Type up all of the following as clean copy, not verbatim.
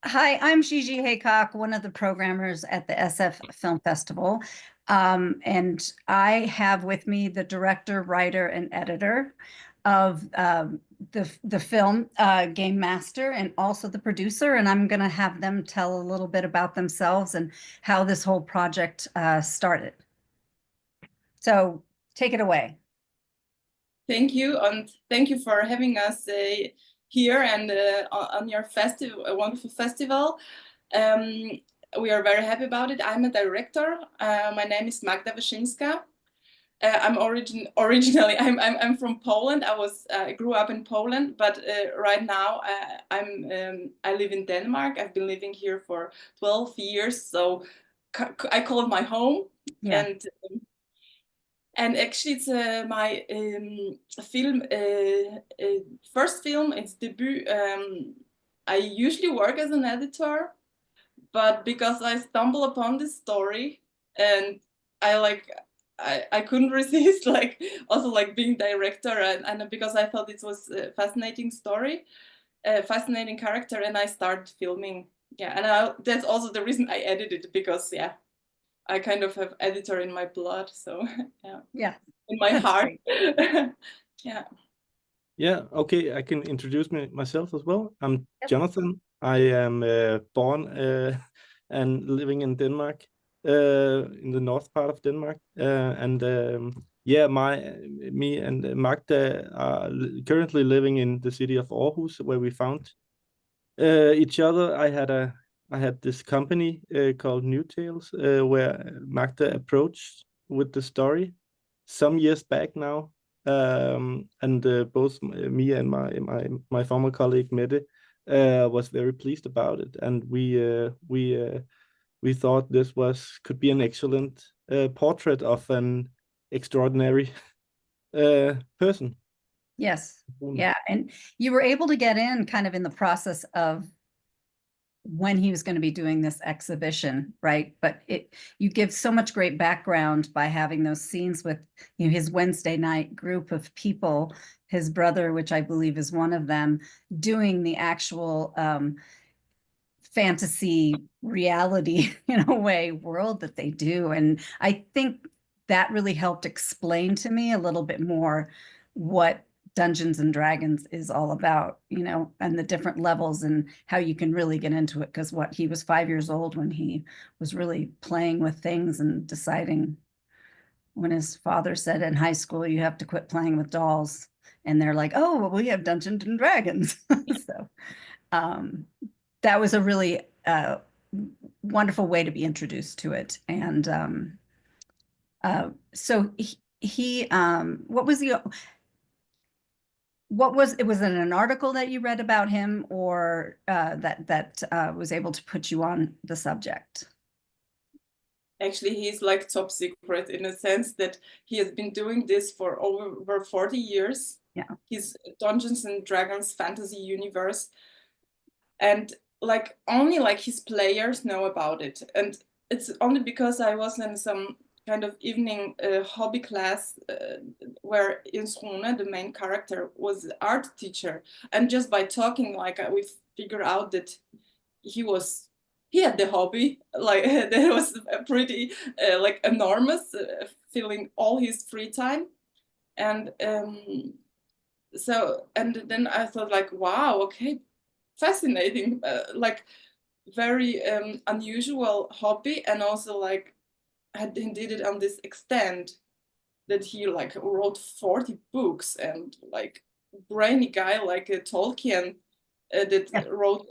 Hi, I'm Gigi Haycock, one of the programmers at the SF Film Festival. And I have with me the director, writer, and editor of the film, Gamemaster, and also the producer. And I'm going to have them tell a little bit about themselves and how this whole project started. So take it away. Thank you, and thank you for having us here and on your festival, a wonderful festival. Um, we are very happy about it. I'm a director. My name is Magda Wyszynska. Originally I'm from Poland. I grew up in Poland, but right now I live in Denmark. I've been living here for 12 years, so I call it my home. Yeah. And and actually, it's my film, first film, it's debut. I usually work as an editor, but because I stumble upon this story and I like, I couldn't resist, like also like being director, and because I thought it was a fascinating story, a fascinating character, and I started filming. Yeah, and that's also the reason I edited because yeah, I kind of have editor in my blood, so yeah, Yeah, in my that's heart. great. Yeah. Yeah, okay, I can introduce myself as well. I'm Yep. Jonathan. I am born and living in Denmark, in the north part of Denmark. And yeah, me and Magda are currently living in the city of Aarhus, where we found each other. I had this company called New Tales, where Magda approached with the story some years back now. And both me and my former colleague Mette was very pleased about it, and we thought this could be an excellent portrait of an extraordinary person. Yes. Yeah. And you were able to get in kind of in the process of when he was going to be doing this exhibition, right? But you give so much great background by having those scenes with, his Wednesday night group of people, his brother, which I believe is one of them, doing the actual fantasy reality in a way world that they do. And I think that really helped explain to me a little bit more what Dungeons and Dragons is all about, and the different levels and how you can really get into it. Because he was 5 years old when he was really playing with things and deciding, when his father said in high school, you have to quit playing with dolls. And they're like, oh, well, we have Dungeons and Dragons. So um, that was a really wonderful way to be introduced to it. And so it was in an article that you read about him, or that was able to put you on the subject? Actually, he's like top secret in a sense that he has been doing this for over 40 years. Yeah. His Dungeons and Dragons fantasy universe. And like only like his players know about it. And it's only because I was in some kind of evening hobby class where Insrune, the main character, was an art teacher. And just by talking, like we figure out that he had the hobby, like that was a pretty like enormous, filling all his free time. And so, and then I thought like, wow, okay, fascinating, like very unusual hobby, and also like he did it on this extent that he like wrote 40 books, and like brainy guy like Tolkien that Yeah. wrote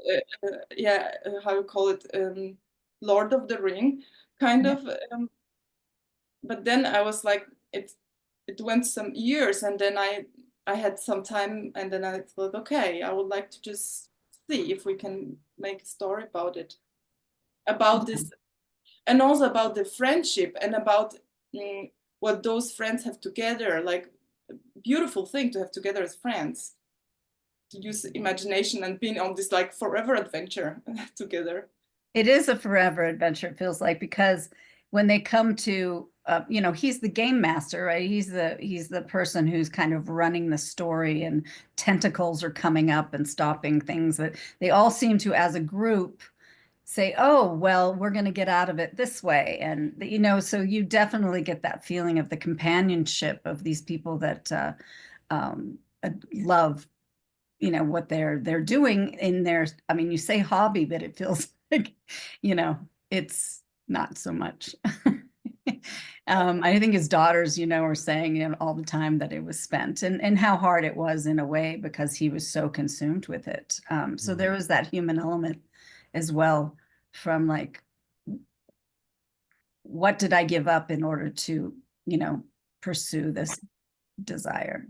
how you call it, Lord of the Ring kind Yeah. of, but then I was like it went some years, and then I had some time, and then I thought, okay, I would like to just see if we can make a story about it, about this, and also about the friendship, and about what those friends have together, like a beautiful thing to have together as friends, to use imagination and being on this like forever adventure together. It is a forever adventure, it feels like, because when they come to you know, he's the game master, right? He's the person who's kind of running the story, and tentacles are coming up and stopping things. But they all seem to, as a group, say, "Oh, well, we're going to get out of it this way," and you know, so you definitely get that feeling of the companionship of these people that love, you know, what they're doing in their, I mean, you say hobby, but it feels like, you know, it's not so much. I think his daughters, you know, are saying, you know, all the time that it was spent, and how hard it was in a way because he was so consumed with it. So there was that human element as well, from like, what did I give up in order to, you know, pursue this desire?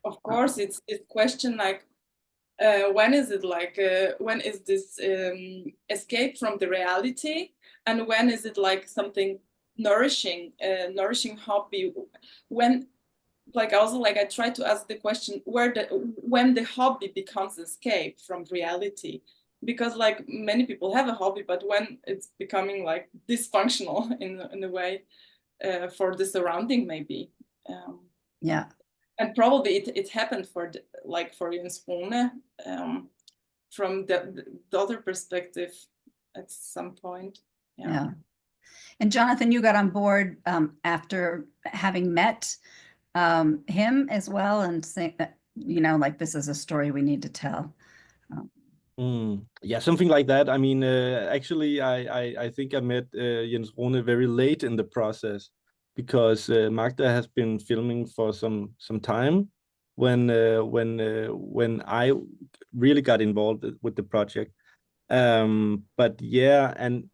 Of course, it's question like, when is it like, when is this escape from the reality, and when is it like something nourishing hobby? When, like, also, like, I try to ask the question when the hobby becomes escape from reality, because like many people have a hobby, but when it's becoming like dysfunctional in a way, for the surrounding maybe. Yeah. And probably it happened for like for Jens Rune, from the other perspective at some point. Yeah. And Jonathan, you got on board after having met him as well, and saying that, you know, like, this is a story we need to tell. Yeah, something like that. I mean, actually, I think I met Jens Rune very late in the process, because Magda has been filming for some time when I really got involved with the project. But yeah, and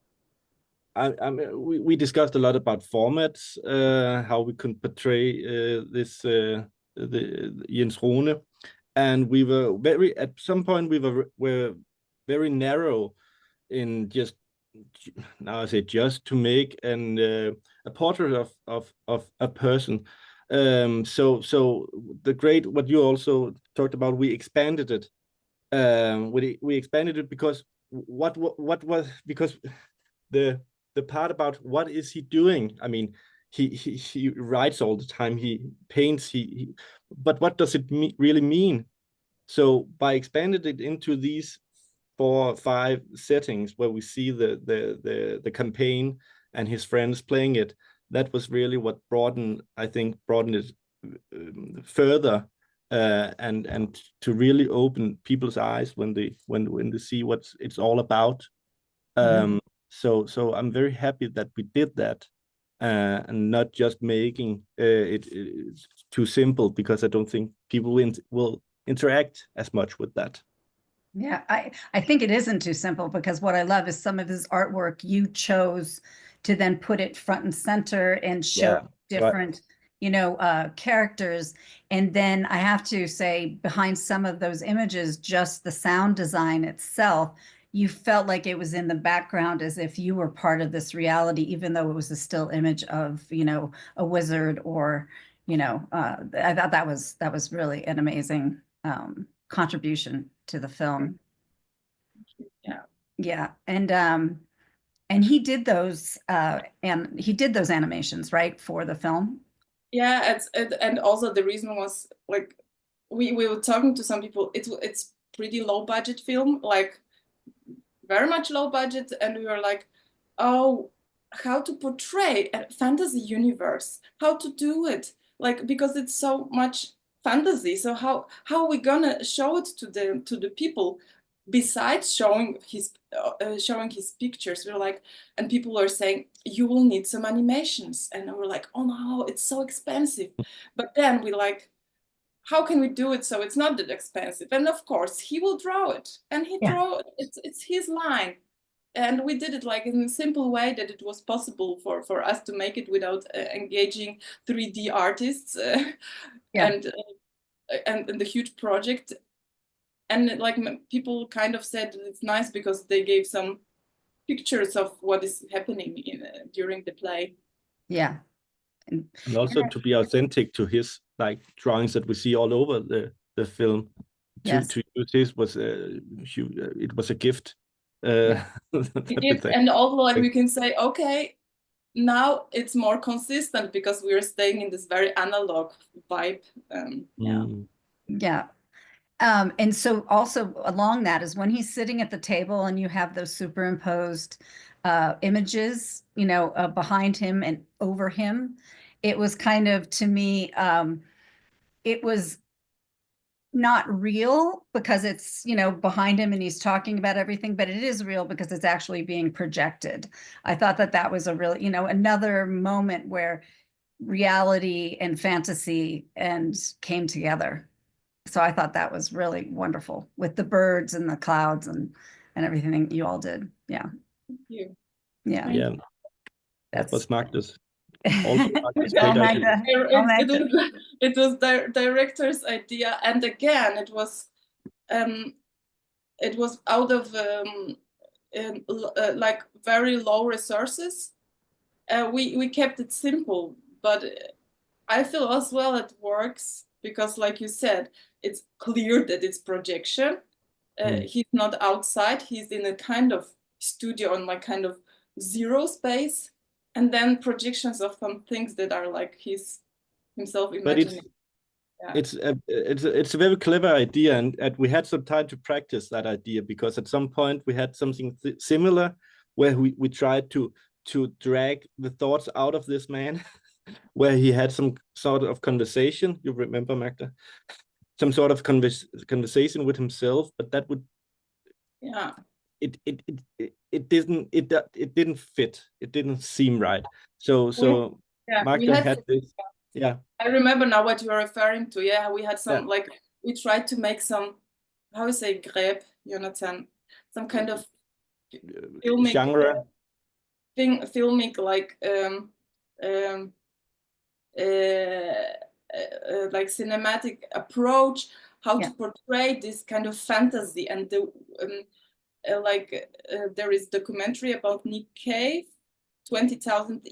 we discussed a lot about formats, how we could portray the Jens Rune, and we were at some point we were very narrow in just, now I say, just to make a portrait of a person. So the great, what you also talked about, we expanded it. We expanded it because what was, because the part about what is he doing, I mean, he writes all the time, he paints, but what does it really mean? So by expanding it into these 4 or 5 settings where we see the campaign and his friends playing it, that was really what broadened it further, and to really open people's eyes when they see what it's all about. So I'm very happy that we did that, and not just making it too simple, because I don't think people will interact as much with that. Yeah, I think it isn't too simple, because what I love is some of his artwork you chose to then put it front and center and show Yeah, different, you know, characters. And then I have to say, behind some of those images, just the sound design itself, you felt like it was in the background, as if you were part of this reality, even though it was a still image of, you know, a wizard, or, you know, I thought that was really an amazing contribution to the film. Yeah. Yeah. And he did those animations, right, for the film. Yeah, and also the reason was like, we were talking to some people, it's pretty low budget film, like very much low budget, and we were like, oh, how to portray a fantasy universe, how to do it, like, because it's so much fantasy, so how are we gonna show it to the people, besides showing his pictures? We're like, and people are saying, you will need some animations, and we're like, oh no, it's so expensive. But then we like, how can we do it so it's not that expensive? And of course he will draw it, and it's his line. And we did it like in a simple way that it was possible for us to make it without engaging 3D artists, Yeah. and the huge project. And like people kind of said it's nice because they gave some pictures of what is happening during the play. Yeah. And also to be authentic to his like drawings that we see all over the film. Yes. To use his was it was a gift. It is, and also like we can say, okay, now it's more consistent because we are staying in this very analog vibe. Yeah. Yeah. And so also along that is when he's sitting at the table and you have those superimposed images, you know, behind him and over him. It was kind of, to me, it was not real because it's, you know, behind him and he's talking about everything, but it is real because it's actually being projected. I thought that that was a really, you know, another moment where reality and fantasy and came together. So I thought that was really wonderful with the birds and the clouds and everything that you all did. Yeah. Thank you. Yeah. Yeah, that was Magda's. Also, Magda's Oh, great idea. Magda. Oh, Magda. It was the director's idea, and again, it was out of like very low resources. We kept it simple, but I feel as well it works because, like you said, it's clear that it's projection. He's not outside; he's in a kind of studio on like kind of zero space, and then projections of some things that are like himself imagining. But it's a very clever idea, and we had some time to practice that idea because at some point we had something similar where we tried to drag the thoughts out of this man, where he had some sort of conversation. You remember, Magda? Some sort of conversation with himself, but that would it didn't fit. It didn't seem right. So Magda had this. Yeah, I remember now what you're referring to. Yeah, we had some like we tried to make some, how you say, grep, Jonathan, some kind of filmic genre filmic like like cinematic approach, how to portray this kind of fantasy. And the there is documentary about Nick Cave, 20,000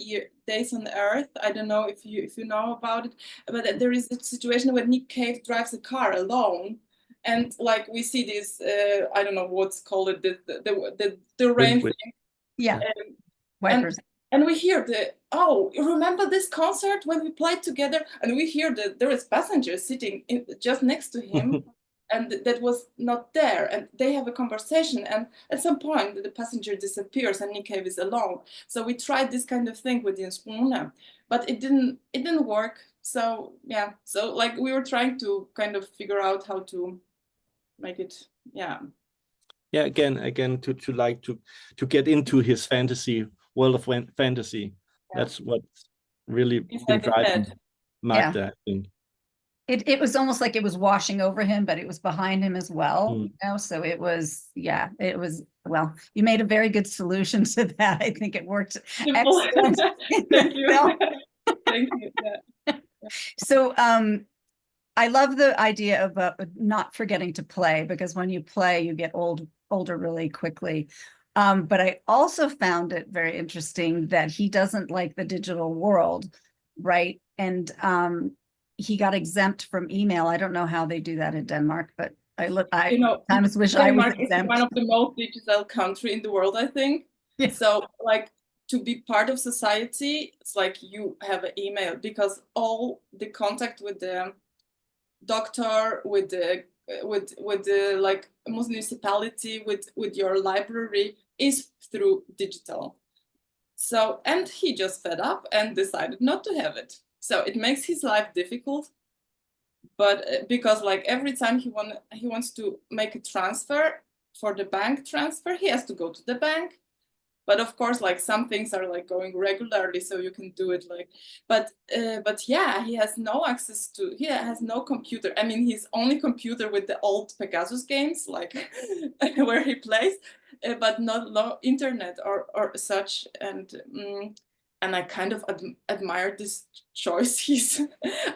Days on Earth. I don't know if you know about it, but there is a situation where Nick Cave drives a car alone, and like we see this, I don't know what's called it, the rain thing. Yeah. Wipers. And we hear you remember this concert when we played together? And we hear that there is passengers sitting just next to him, and that was not there. And they have a conversation, and at some point the passenger disappears and Nick Cave is alone. So we tried this kind of thing with Jens Brunner, but it didn't work. So yeah, so like we were trying to kind of figure out how to make it, again to get into his fantasy world of fantasy. That's what's really been driving Magda, I think. It was almost like it was washing over him, but it was behind him as well. You know? So it was, well, you made a very good solution to that. I think it worked. Excellent. Thank you. Thank you. Yeah. So I love the idea of not forgetting to play, because when you play, you get older really quickly. But I also found it very interesting that he doesn't like the digital world, right? And he got exempt from email. I don't know how they do that in Denmark, but I sometimes wish I was exempt. One of the most digital country in the world, I think. Yeah. So like to be part of society, it's like you have an email, because all the contact with the doctor, with the like municipality, with your library is through digital. So, and he just fed up and decided not to have it. So it makes his life difficult, but because like every time he wants to make a transfer for the bank transfer, he has to go to the bank. But of course, like some things are like going regularly, so you can do it like, but yeah, he has no access to, he has no computer. I mean, his only computer with the old Pegasus games, like where he plays, but no internet or such. And I kind of admire this choice.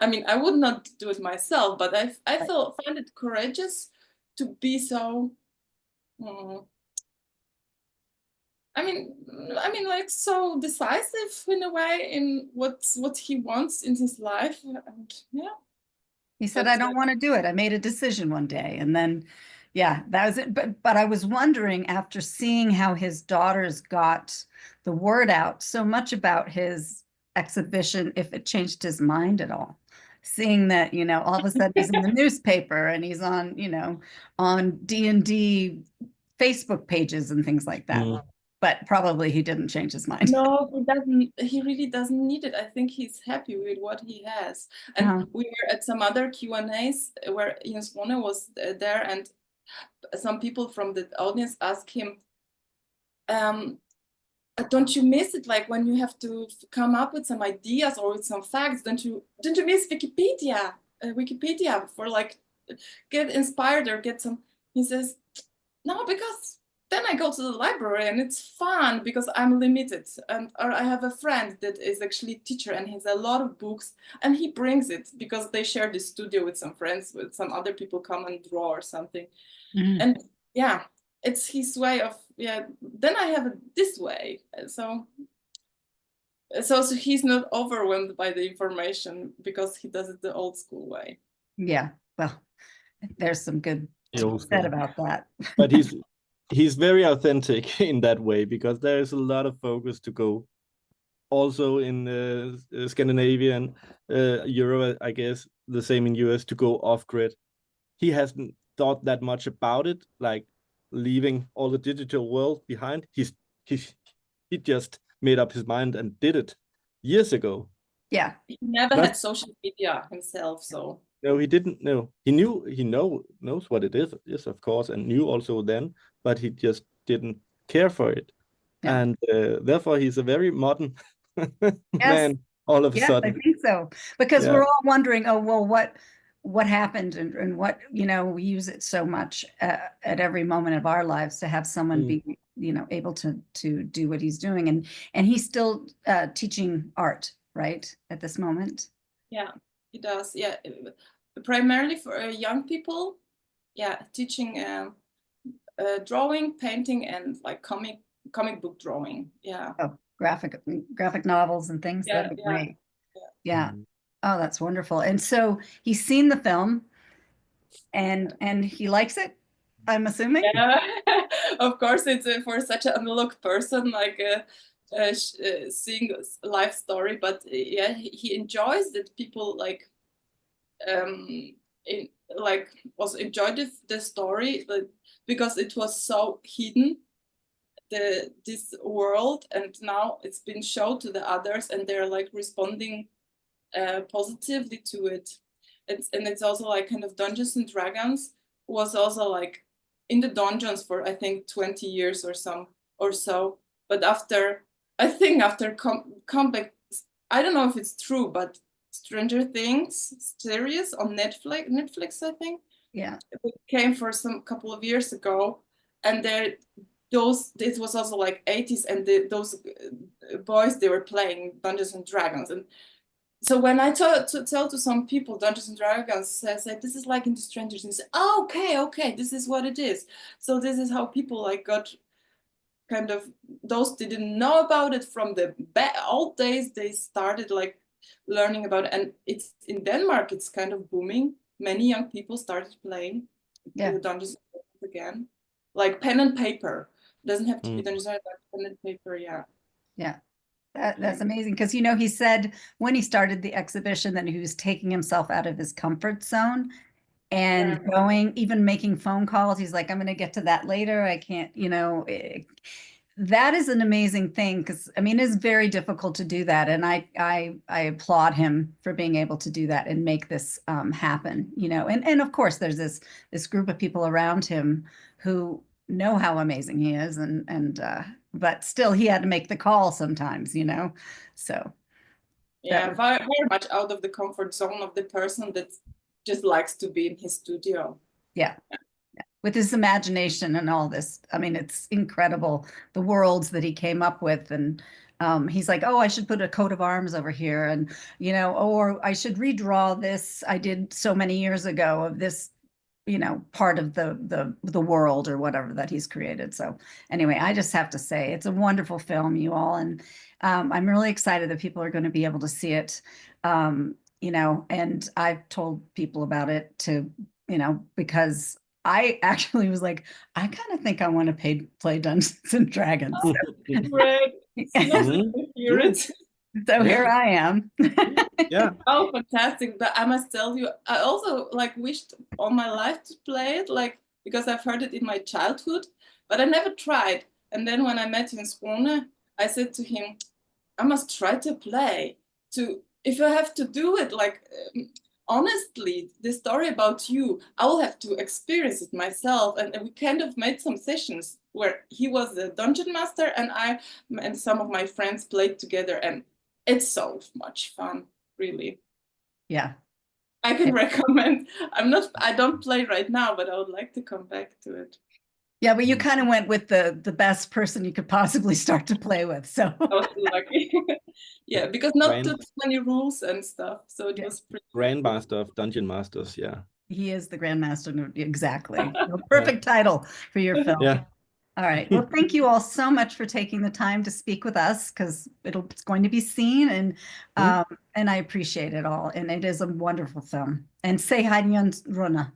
I mean, I would not do it myself, but I find it courageous to be so. I mean, like so decisive in a way in what he wants in his life. And, he said, "I don't want to do it. I made a decision one day," and then, Yeah, that was it. But I was wondering, after seeing how his daughters got the word out so much about his exhibition, if it changed his mind at all. Seeing that, all of a sudden he's in the newspaper and he's on, on D&D Facebook pages and things like that. Mm. But probably he didn't change his mind. No, he doesn't. He really doesn't need it. I think he's happy with what he has. And Uh-huh. we were at some other Q&As where Ines Warner was there, and some people from the audience asked him, don't you miss it, like when you have to come up with some ideas or with some facts? Don't you miss Wikipedia for like get inspired or get some? He says, no, because then I go to the library and it's fun because I'm limited, and or I have a friend that is actually a teacher and he has a lot of books, and he brings it because they share the studio with some friends, with some other people come and draw or something. Mhm. And yeah, it's his way of, yeah, then I have it this way. So he's not overwhelmed by the information because he does it the old school way. Yeah, well, there's some good The to be old said school. about that. But he's very authentic in that way, because there is a lot of focus to go. Also in Scandinavian, Europe, I guess the same in US, to go off grid. He hasn't thought that much about it, like leaving all the digital world behind. He just made up his mind and did it years ago. Yeah. He never Not had social media himself, so No, he didn't know. He knows what it is, of course, and knew also then, but he just didn't care for it. Yeah. And therefore he's a very modern Yes. man all of a Yes, I sudden. think so. Because Yeah. we're all wondering, oh, well, what happened, and what, we use it so much at every moment of our lives to have someone Mm. be, able to do what he's doing. And he's still teaching art, right, at this moment. yeah, he does. Yeah, primarily for young people. Yeah, teaching drawing, painting, and like comic book drawing. Yeah. Oh, graphic novels and things. Yeah, That'd be yeah, great. yeah. Yeah. Mm. Oh, that's wonderful. And so he's seen the film and he likes it, I'm assuming. Yeah, of course, it's for such an analog person, like seeing a life story. But yeah, he enjoys that people like in like was enjoyed the story, like, because it was so hidden, this world, and now it's been shown to the others, and they're like responding positively to it. And it's also like kind of Dungeons and Dragons was also like in the dungeons for I think 20 years or so. But after comeback, I don't know if it's true, but Stranger Things series on Netflix, I think. Yeah. It came for some couple of years ago, and it was also like 80s, and those boys, they were playing Dungeons and Dragons. And so when I tell to some people Dungeons and Dragons, I said this is like in the Stranger Things. Oh, okay, this is what it is. So this is how people like got kind of, those didn't know about it from the old days. They started like learning about it, and it's in Denmark. It's kind of booming. Many young people started playing Dungeons and Dragons again, like pen and paper. It doesn't have to be Dungeons and Dragons, pen and paper. Yeah. Yeah. That's amazing, because he said when he started the exhibition that he was taking himself out of his comfort zone and going, even making phone calls. He's like, I'm going to get to that later. I can't, that is an amazing thing, because I mean, it's very difficult to do that, and I applaud him for being able to do that and make this happen. And of course, there's this group of people around him who know how amazing he is, and but still, he had to make the call sometimes. So yeah, very, very much out of the comfort zone of the person that just likes to be in his studio. Yeah. With his imagination and all this. I mean, it's incredible, the worlds that he came up with. And he's like, oh, I should put a coat of arms over here, and or I should redraw this I did so many years ago of this part of the world or whatever that he's created. So anyway, I just have to say it's a wonderful film, you all, and I'm really excited that people are going to be able to see it. And I've told people about it to because I actually was like, I kind of think I want to play Dungeons and Dragons. Great. Mhm. Hear it. So Yeah. here I am. Yeah. Oh, fantastic. But I must tell you, I also like wished all my life to play it, like because I've heard it in my childhood, but I never tried. And then when I met him in Skåne, I said to him, I must try to play. To if I have to do it, like honestly, the story about you, I will have to experience it myself. And we kind of made some sessions where he was the dungeon master and I and some of my friends played together, and it's so much fun, really. Yeah. I can recommend. I don't play right now, but I would like to come back to it. Yeah, but you kind of went with the best person you could possibly start to play with. So I was lucky. Yeah, because not too Grand, many rules and stuff, so it Yeah. was pretty. Grandmaster of Dungeon Masters. Yeah. he is the Grandmaster. Exactly. So perfect title for your film. Yeah. All right. Well, thank you all so much for taking the time to speak with us because it's going to be seen and I appreciate it all. And it is a wonderful film. And say hi to Jens Runa.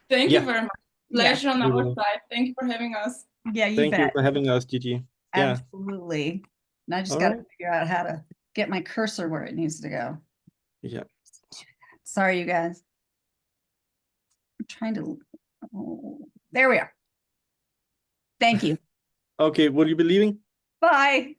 Thank Yeah. you very much. Yeah. Pleasure on We our will. side. Thank you for having us. Yeah, you Thank you bet. for having us, Gigi. Yeah. Absolutely. And I just All got to right. figure out how to get my cursor where it needs to go. Yeah. Sorry, you guys. I'm trying to. Oh, there we are. Thank you. Okay. Will you be leaving? Bye.